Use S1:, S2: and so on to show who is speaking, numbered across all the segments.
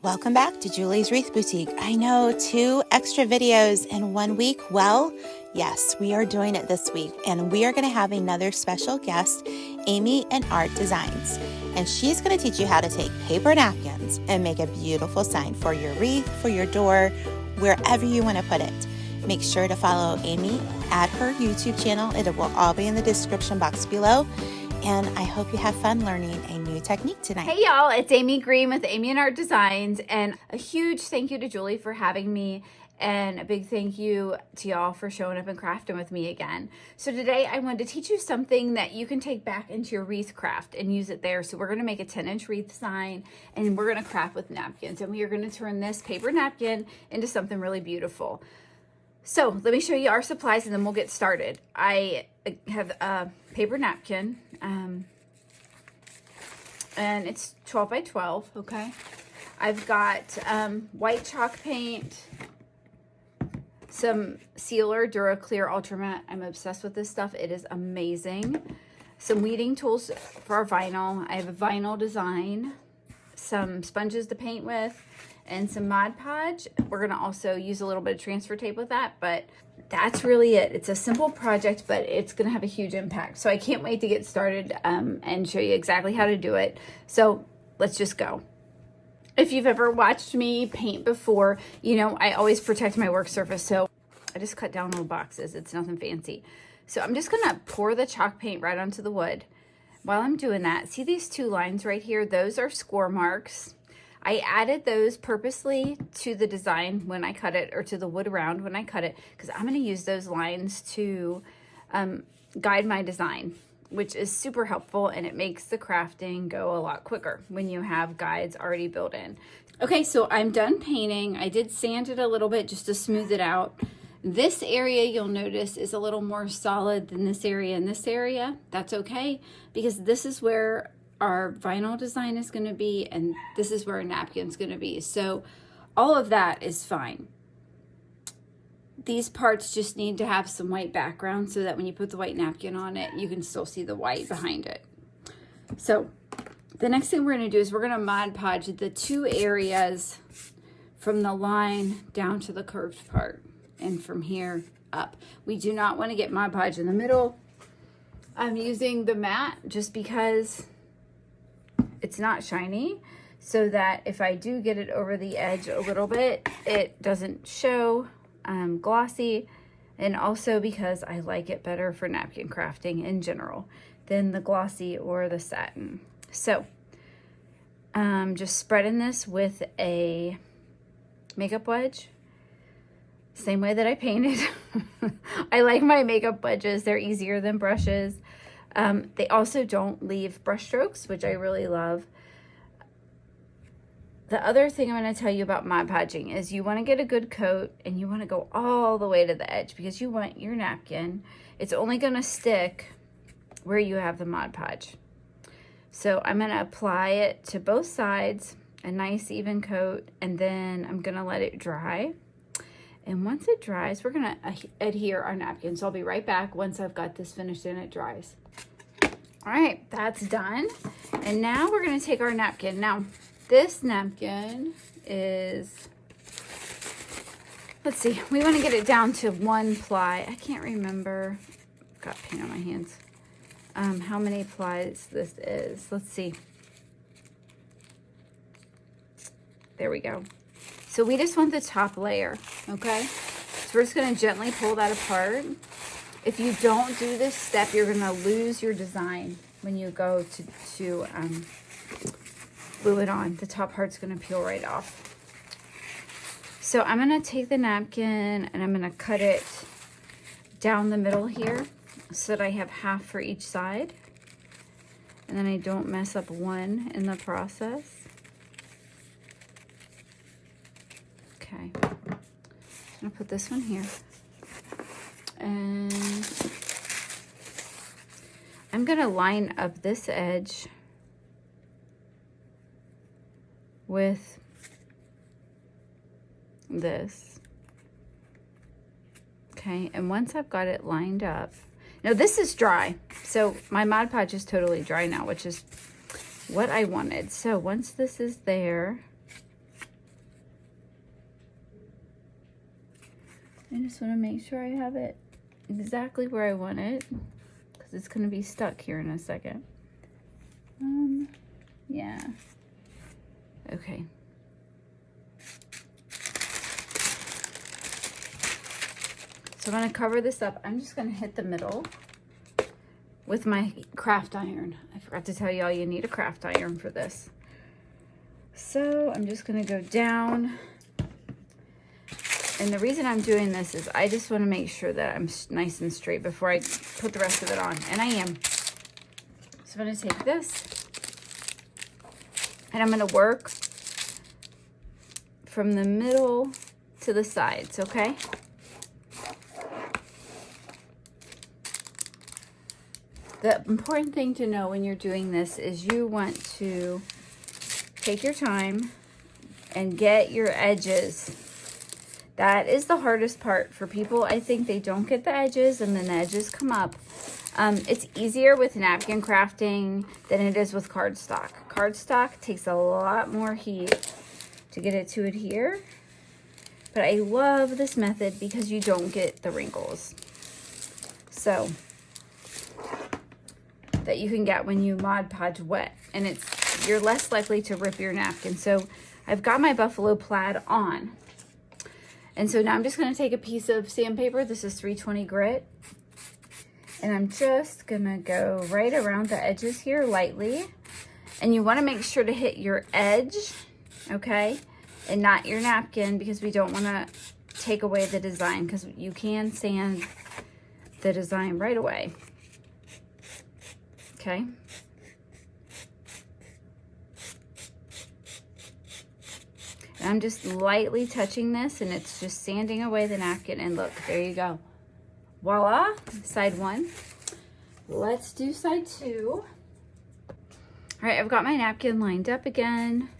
S1: Welcome back to Julie's Wreath Boutique. I know, 2 extra videos in 1 week. Well, yes, we are doing it this week, and we are going to have another special guest, Amy in Art Designs, and she's going to teach you how to take paper napkins and make a beautiful sign for your wreath, for your door, wherever you want to put it. Make sure to follow Amy at her YouTube channel. It will all be in the description box below. And I hope you have fun learning a new technique tonight.
S2: Hey y'all, it's Amy Green with Amy in Art Designs, and a huge thank you to Julie for having me, and a big thank you to y'all for showing up and crafting with me again. So today I wanted to teach you something that you can take back into your wreath craft and use it there. So we're gonna make a 10-inch wreath sign, and we're gonna craft with napkins, and we are gonna turn this paper napkin into something really beautiful. So let me show you our supplies and then we'll get started. I have a paper napkin, and it's 12 by 12, okay? I've got white chalk paint, some sealer, Dura Clear Ultra Matte. I'm obsessed with this stuff. It is amazing. Some weeding tools for our vinyl. I have a vinyl design, some sponges to paint with, and some Mod Podge. We're gonna also use a little bit of transfer tape with that, but that's really it. It's a simple project, but it's gonna have a huge impact. So I can't wait to get started and show you exactly how to do it. So let's just go. If you've ever watched me paint before, you know I always protect my work surface. So I just cut down little boxes. It's nothing fancy. So I'm just gonna pour the chalk paint right onto the wood. While I'm doing that, see these 2 lines right here? Those are score marks. I added those purposely to the design when I cut it, or to the wood around when I cut it, because I'm going to use those lines to guide my design, which is super helpful, and it makes the crafting go a lot quicker when you have guides already built in. Okay, so I'm done painting. I did sand it a little bit just to smooth it out. This area, you'll notice, is a little more solid than this area and this area. That's okay, because this is where our vinyl design is going to be, and this is where our napkin's going to be. So all of that is fine. These parts just need to have some white background so that when you put the white napkin on it, you can still see the white behind it. So the next thing we're going to do is we're going to Mod Podge the 2 areas from the line down to the curved part, and from here up. We do not want to get Mod Podge in the middle. I'm using the matte just because it's not shiny, so that if I do get it over the edge a little bit, it doesn't show glossy, and also because I like it better for napkin crafting in general than the glossy or the satin. So just spreading this with a makeup wedge, same way that I painted. I like my makeup wedges. They're easier than brushes. They also don't leave brush strokes, which I really love. The other thing I'm going to tell you about Mod Podging is you want to get a good coat, and you want to go all the way to the edge, because you want your napkin, it's only going to stick where you have the Mod Podge. So I'm going to apply it to both sides, a nice even coat, and then I'm going to let it dry. And once it dries, we're going to adhere our napkin. So I'll be right back once I've got this finished and it dries. All right, that's done. And now we're going to take our napkin. Now, this napkin is, let's see, we want to get it down to 1 ply. I can't remember, got paint on my hands, how many plies this is. Let's see. There we go. So we just want the top layer, okay? So we're just going to gently pull that apart. If you don't do this step, you're going to lose your design when you go to glue it on. The top part's going to peel right off. So I'm going to take the napkin and I'm going to cut it down the middle here so that I have half for each side. And then I don't mess up one in the process. Okay, I'm gonna put this one here, and I'm gonna line up this edge with this. Okay, and once I've got it lined up, now this is dry, so my Mod Podge is totally dry now, which is what I wanted. So once this is there, I just want to make sure I have it exactly where I want it, because it's going to be stuck here in a second. Yeah. Okay. So I'm going to cover this up. I'm just going to hit the middle with my craft iron. I forgot to tell you all, you need a craft iron for this. So I'm just going to go down. And the reason I'm doing this is I just want to make sure that I'm nice and straight before I put the rest of it on. And I am. So I'm going to take this and I'm going to work from the middle to the sides, okay? The important thing to know when you're doing this is you want to take your time and get your edges. That is the hardest part for people. I think they don't get the edges and then the edges come up. It's easier with napkin crafting than it is with cardstock. Cardstock takes a lot more heat to get it to adhere. But I love this method because you don't get the wrinkles. So, that you can get when you Mod Podge wet, and you're less likely to rip your napkin. So I've got my buffalo plaid on, and so now I'm just going to take a piece of sandpaper. This is 320 grit, and I'm just gonna go right around the edges here lightly, and you want to make sure to hit your edge, okay, and not your napkin, because we don't want to take away the design, because you can sand the design right away. Okay. And I'm just lightly touching this, and it's just sanding away the napkin. And look, there you go. Voila, side one. Let's do side two. All right, I've got my napkin lined up again.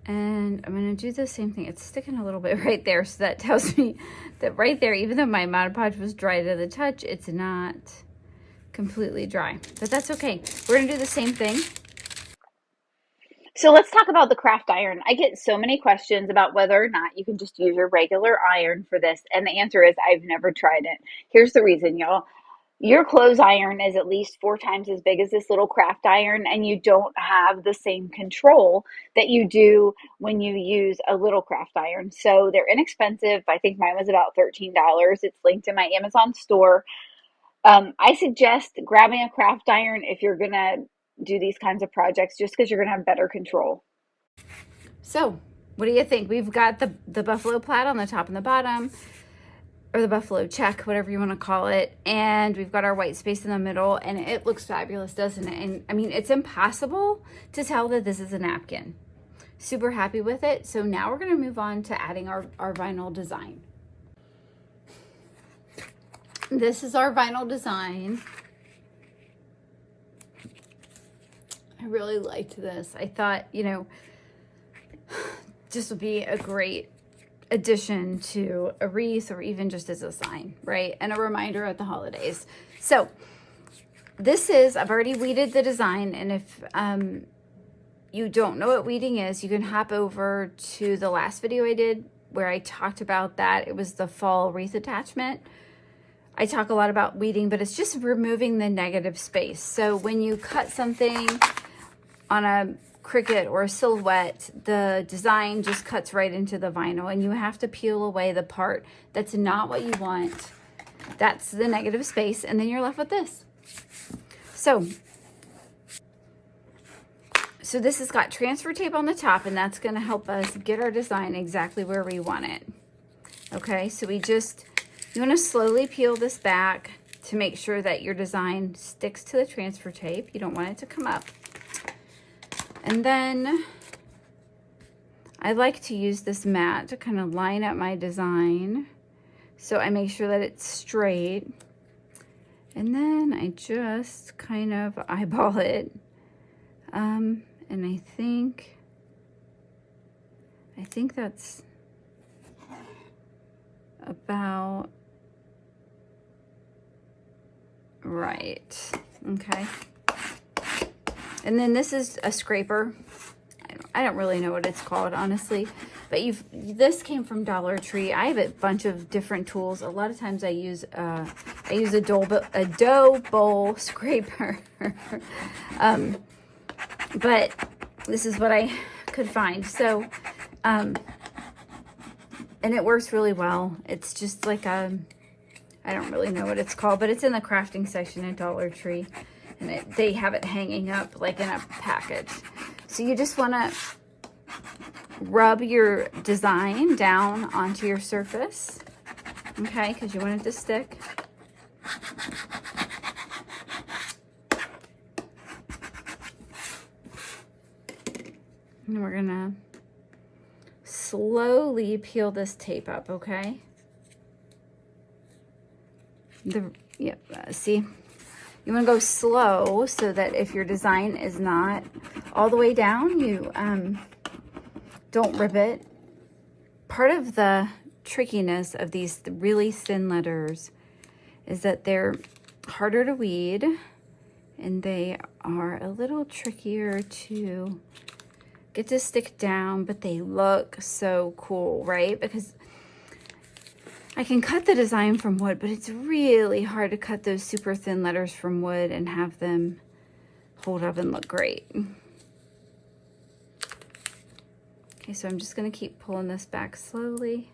S2: And I'm gonna do the same thing. It's sticking a little bit right there, so that tells me that right there, even though my Mod Podge was dry to the touch, it's not completely dry, but that's okay. We're gonna do the same thing.
S3: So let's talk about the craft iron. I get so many questions about whether or not you can just use your regular iron for this, and the answer is I've never tried it. Here's the reason, y'all. Your clothes iron is at least 4 times as big as this little craft iron, and you don't have the same control that you do when you use a little craft iron. So they're inexpensive. I think mine was about $13. It's linked in my Amazon store. I suggest grabbing a craft iron if you're gonna do these kinds of projects, just because you're gonna have better control.
S2: So what do you think? We've got the buffalo plaid on the top and the bottom, or the buffalo check, whatever you want to call it, and we've got our white space in the middle, and it looks fabulous, doesn't it? And I mean, it's impossible to tell that this is a napkin. Super happy with it. So now we're going to move on to adding our vinyl design. This is our vinyl design. I really liked this. I thought, you know, this would be a great addition to a wreath, or even just as a sign, right? And a reminder at the holidays. So this is, I've already weeded the design, and if you don't know what weeding is, you can hop over to the last video I did where I talked about that. It was the fall wreath attachment. I talk a lot about weeding, but it's just removing the negative space. So when you cut something on a Cricut or a silhouette, the design just cuts right into the vinyl, and you have to peel away the part that's not what you want. That's the negative space, and then you're left with this. So this has got transfer tape on the top, and that's going to help us get our design exactly where we want it. Okay, so you want to slowly peel this back to make sure that your design sticks to the transfer tape. You don't want it to come up. And then I like to use this mat to kind of line up my design, so I make sure that it's straight. And then I just kind of eyeball it. And I think that's about right. Okay. And then this is a scraper. I don't really know what it's called, honestly, but this came from Dollar Tree. I have a bunch of different tools. A lot of times I use a dough bowl scraper, but this is what I could find. So, and it works really well. It's just like I don't really know what it's called, but it's in the crafting section at Dollar Tree, and they have it hanging up like in a package. So you just want to rub your design down onto your surface, okay, because you want it to stick. And we're gonna slowly peel this tape up, okay? See, you want to go slow so that if your design is not all the way down, you don't rip it. Part of the trickiness of these really thin letters is that they're harder to weed and they are a little trickier to get to stick down, but they look so cool, right? Because I can cut the design from wood, but it's really hard to cut those super thin letters from wood and have them hold up and look great. Okay, so I'm just gonna keep pulling this back slowly.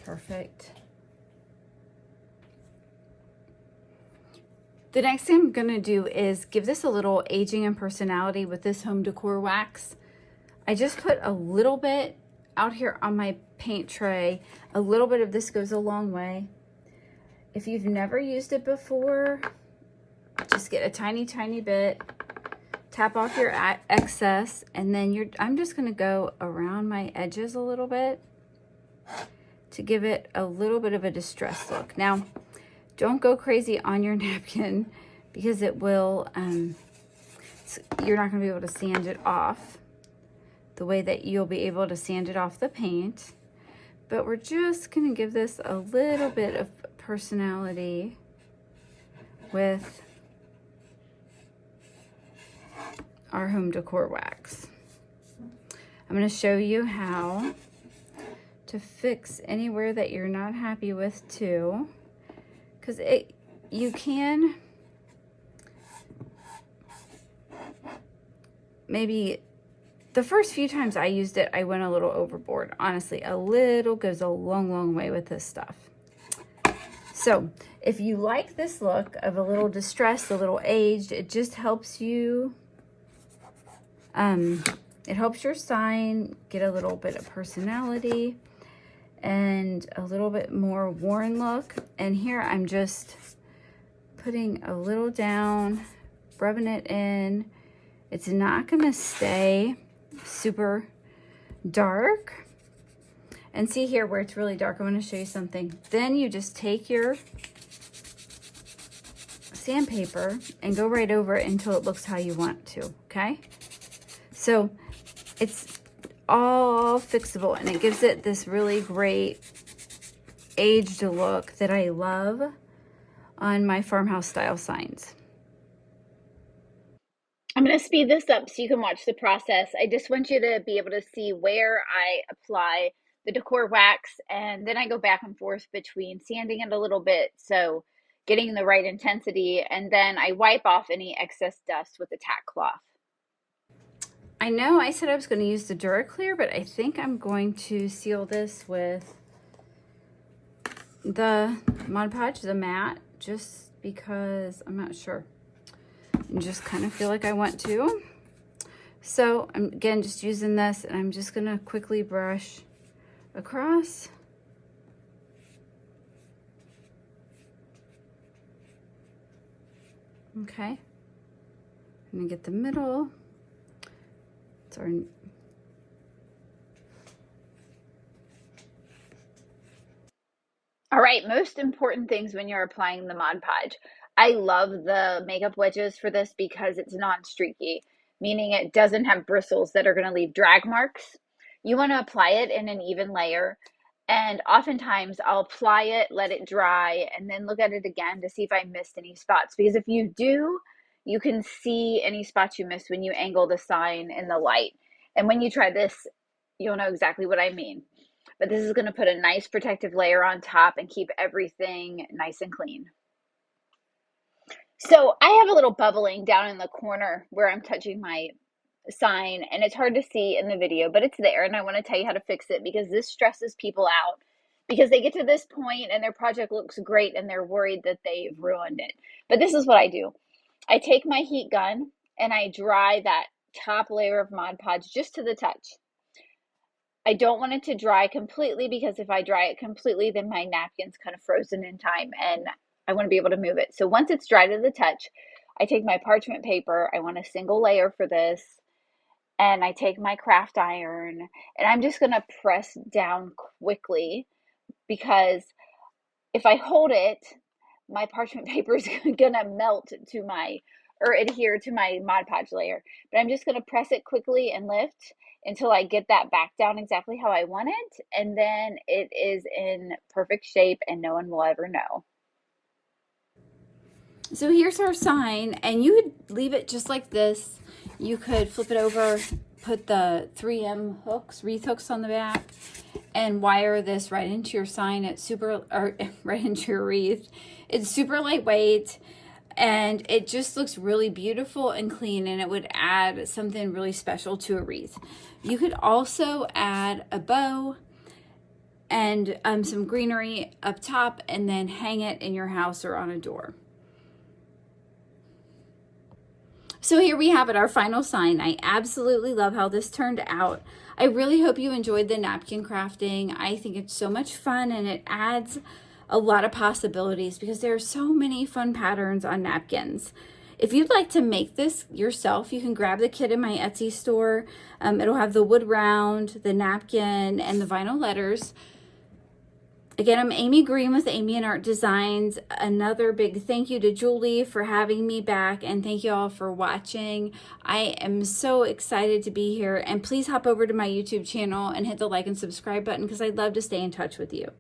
S2: Perfect. The next thing I'm going to do is give this a little aging and personality with this home decor wax. I just put a little bit out here on my paint tray. A little bit of this goes a long way. If you've never used it before, just get a tiny, tiny bit, tap off your excess, and then I'm just going to go around my edges a little bit to give it a little bit of a distressed look. Now, don't go crazy on your napkin because it will, you're not going to be able to sand it off the way that you'll be able to sand it off the paint. But we're just going to give this a little bit of personality with our home decor wax. I'm going to show you how to fix anywhere that you're not happy with too, because you can maybe the first few times I used it, I went a little overboard. Honestly, a little goes a long, long way with this stuff. So if you like this look of a little distressed, a little aged, it just helps you, it helps your sign get a little bit of personality and a little bit more worn look. And here I'm just putting a little down, rubbing it in. It's not gonna stay super dark. And see here where it's really dark, I wanna show you something. Then you just take your sandpaper and go right over it until it looks how you want to, okay? So it's all fixable and it gives it this really great aged look that I love on my farmhouse style signs.
S3: I'm going to speed this up so you can watch the process. I just want you to be able to see where I apply the decor wax, and then I go back and forth between sanding it a little bit, so getting the right intensity, and then I wipe off any excess dust with a tack cloth.
S2: I know I said I was going to use the Duraclear, but I think I'm going to seal this with the Mod Podge, the matte, just because I'm not sure. I just kind of feel like I want to. So I'm again just using this, and I'm just going to quickly brush across. Okay. I'm going to get the middle.
S3: All right, most important things when you're applying the Mod Podge. I love the makeup wedges for this because it's non-streaky, meaning it doesn't have bristles that are going to leave drag marks. You want to apply it in an even layer, and oftentimes I'll apply it, let it dry, and then look at it again to see if I missed any spots, because if you do, you can see any spots you missed when you angle the sign in the light. And when you try this, you'll know exactly what I mean. But this is going to put a nice protective layer on top and keep everything nice and clean. So I have a little bubbling down in the corner where I'm touching my sign, and it's hard to see in the video, but it's there, and I want to tell you how to fix it because this stresses people out because they get to this point and their project looks great and they're worried that they've ruined it. But this is what I do. I take my heat gun and I dry that top layer of Mod Podge just to the touch. I don't want it to dry completely because if I dry it completely, then my napkin's kind of frozen in time and I want to be able to move it. So once it's dry to the touch, I take my parchment paper. I want a single layer for this. And I take my craft iron and I'm just going to press down quickly because if I hold it, my parchment paper is going to melt to my, or adhere to my Mod Podge layer. But I'm just going to press it quickly and lift until I get that back down exactly how I want it. And then it is in perfect shape and no one will ever know.
S2: So here's our sign, and you would leave it just like this. You could flip it over, put the 3M hooks, wreath hooks on the back, and wire this right into your sign. It's super, or right into your wreath. It's super lightweight, and it just looks really beautiful and clean, and it would add something really special to a wreath. You could also add a bow and some greenery up top, and then hang it in your house or on a door. So here we have it, our final sign. I absolutely love how this turned out. I really hope you enjoyed the napkin crafting. I think it's so much fun and it adds a lot of possibilities because there are so many fun patterns on napkins. If you'd like to make this yourself, you can grab the kit in my Etsy store. It'll have the wood round, the napkin, and the vinyl letters. Again, I'm Amy Green with Amy and Art Designs. Another big thank you to Julie for having me back, and thank you all for watching. I am so excited to be here, and please hop over to my YouTube channel and hit the like and subscribe button because I'd love to stay in touch with you.